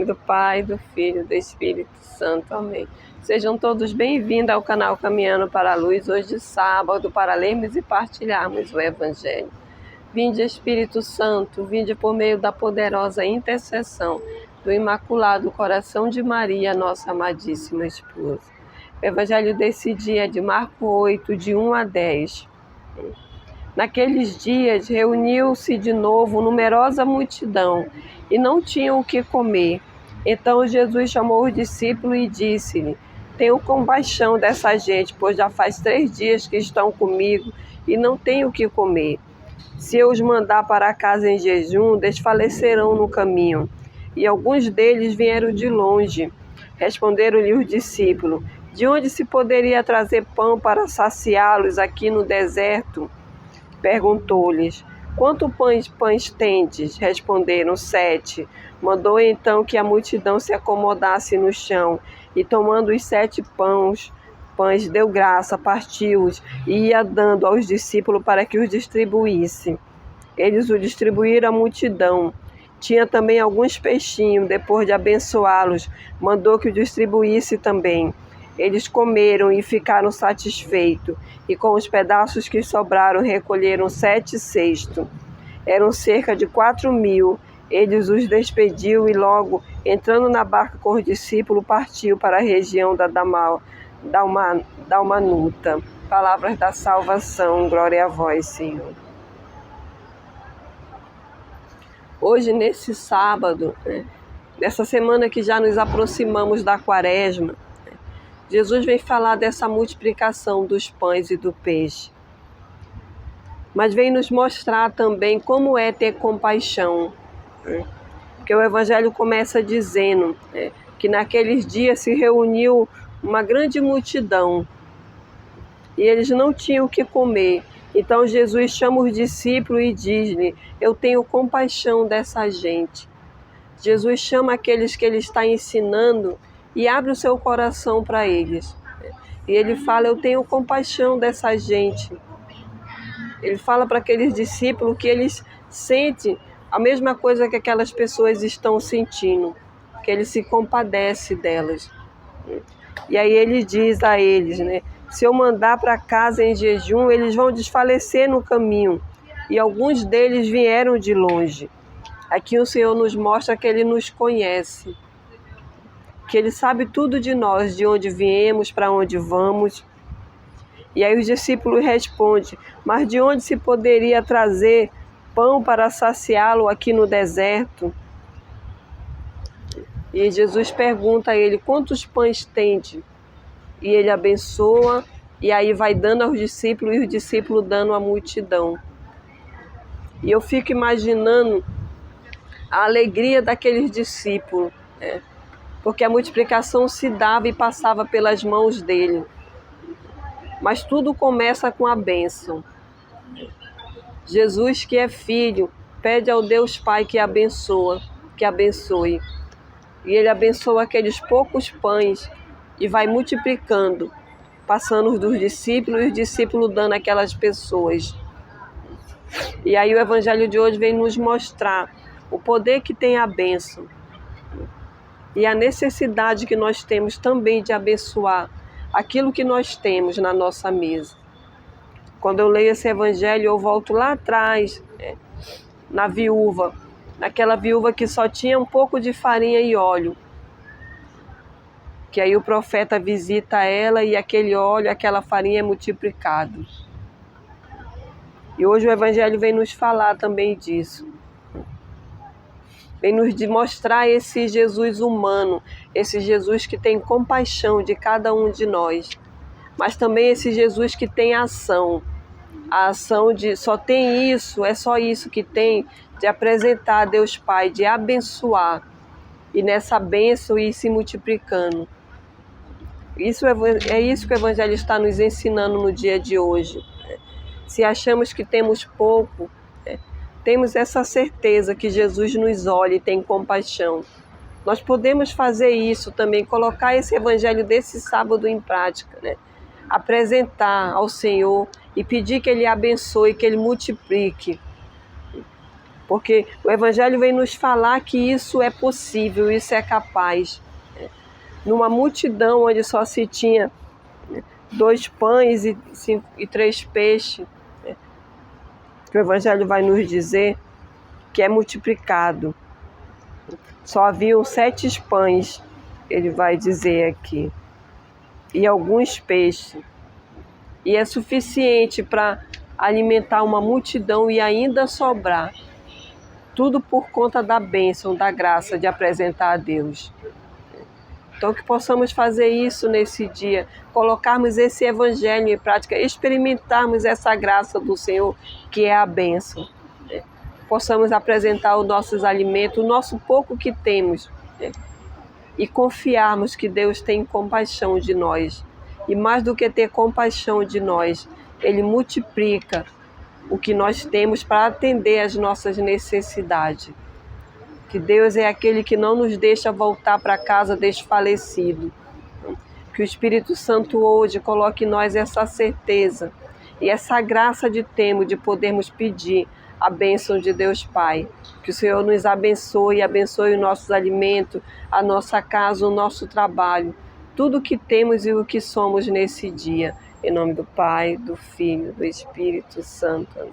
nome do Pai, do Filho e do Espírito Santo. Amém. Sejam todos bem-vindos ao canal Caminhando para a Luz, hoje sábado, para lermos e partilharmos o Evangelho. Vinde, Espírito Santo, vinde por meio da poderosa intercessão do Imaculado Coração de Maria, nossa amadíssima esposa. O Evangelho desse dia é de Marcos 8, de 1 a 10. Naqueles dias reuniu-se de novo numerosa multidão e não tinham o que comer. Então Jesus chamou os discípulos e disse-lhe: tenho compaixão dessa gente, pois já faz 3 dias que estão comigo e não têm o que comer. Se eu os mandar para casa em jejum, desfalecerão no caminho. E alguns deles vieram de longe. Responderam-lhe os discípulos: de onde se poderia trazer pão para saciá-los aqui no deserto? Perguntou-lhes: quantos pães tendes? Responderam: 7. Mandou então que a multidão se acomodasse no chão, e tomando os 7 pães deu graça, partiu-os, e ia dando aos discípulos para que os distribuísse. Eles o distribuíram à multidão. Tinha também alguns peixinhos. Depois de abençoá-los, mandou que o distribuísse também. Eles comeram e ficaram satisfeitos, e com os pedaços que sobraram recolheram 7 cestos. Eram cerca de 4.000. Eles os despediu e logo, entrando na barca com os discípulos, partiu para a região da Dalmanuta. Palavras da salvação, glória a vós, Senhor. Hoje, nesse sábado, nessa semana que já nos aproximamos da Quaresma, Jesus vem falar dessa multiplicação dos pães e do peixe. Mas vem nos mostrar também como é ter compaixão. Porque o Evangelho começa dizendo que naqueles dias se reuniu uma grande multidão e eles não tinham o que comer. Então Jesus chama os discípulos e diz-lhe: eu tenho compaixão dessa gente. Jesus chama aqueles que ele está ensinando e abre o seu coração para eles. E ele fala: eu tenho compaixão dessa gente. Ele fala para aqueles discípulos que eles sentem a mesma coisa que aquelas pessoas estão sentindo, que ele se compadece delas. E aí ele diz a eles, se eu mandar para casa em jejum, eles vão desfalecer no caminho. E alguns deles vieram de longe. Aqui o Senhor nos mostra que ele nos conhece, que ele sabe tudo de nós, de onde viemos, para onde vamos. E aí os discípulos respondem: mas de onde se poderia trazer pão para saciá-lo aqui no deserto? E Jesus pergunta a ele: quantos pães tende? E ele abençoa, e aí vai dando aos discípulos, e os discípulos dando à multidão. E eu fico imaginando a alegria daqueles discípulos, porque a multiplicação se dava e passava pelas mãos dele. Mas tudo começa com a bênção. Jesus, que é filho, pede ao Deus Pai que abençoe. E ele abençoa aqueles poucos pães e vai multiplicando, passando dos discípulos e os discípulos dando àquelas pessoas. E aí o Evangelho de hoje vem nos mostrar o poder que tem a bênção e a necessidade que nós temos também de abençoar aquilo que nós temos na nossa mesa. Quando eu leio esse Evangelho, eu volto lá atrás, na viúva, naquela viúva que só tinha um pouco de farinha e óleo. Que aí o profeta visita ela e aquele óleo, aquela farinha é multiplicado. E hoje o Evangelho vem nos falar também disso. Vem nos mostrar esse Jesus humano, esse Jesus que tem compaixão de cada um de nós. Mas também esse Jesus que tem ação. A ação de só tem isso, é só isso que tem, de apresentar a Deus Pai, de abençoar. E nessa bênção ir se multiplicando. É isso que o Evangelho está nos ensinando no dia de hoje. Se achamos que temos pouco, temos essa certeza que Jesus nos olha e tem compaixão. Nós podemos fazer isso também, colocar esse Evangelho desse sábado em prática, apresentar ao Senhor e pedir que Ele abençoe, que Ele multiplique. Porque o Evangelho vem nos falar que isso é possível, isso é capaz. Numa multidão onde só se tinha 2 pães e 3 peixes, que o Evangelho vai nos dizer que é multiplicado. Só haviam 7 pães, ele vai dizer aqui, e alguns peixes. E é suficiente para alimentar uma multidão e ainda sobrar. Tudo por conta da bênção, da graça de apresentar a Deus. Então que possamos fazer isso nesse dia, colocarmos esse Evangelho em prática, experimentarmos essa graça do Senhor, que é a bênção. Possamos apresentar os nossos alimentos, o nosso pouco que temos, e confiarmos que Deus tem compaixão de nós. E mais do que ter compaixão de nós, Ele multiplica o que nós temos para atender às nossas necessidades. Que Deus é aquele que não nos deixa voltar para casa desfalecido. Que o Espírito Santo hoje coloque em nós essa certeza e essa graça de termos, de podermos pedir a bênção de Deus Pai. Que o Senhor nos abençoe, abençoe os nossos alimentos, a nossa casa, o nosso trabalho, tudo o que temos e o que somos nesse dia. Em nome do Pai, do Filho, do Espírito Santo.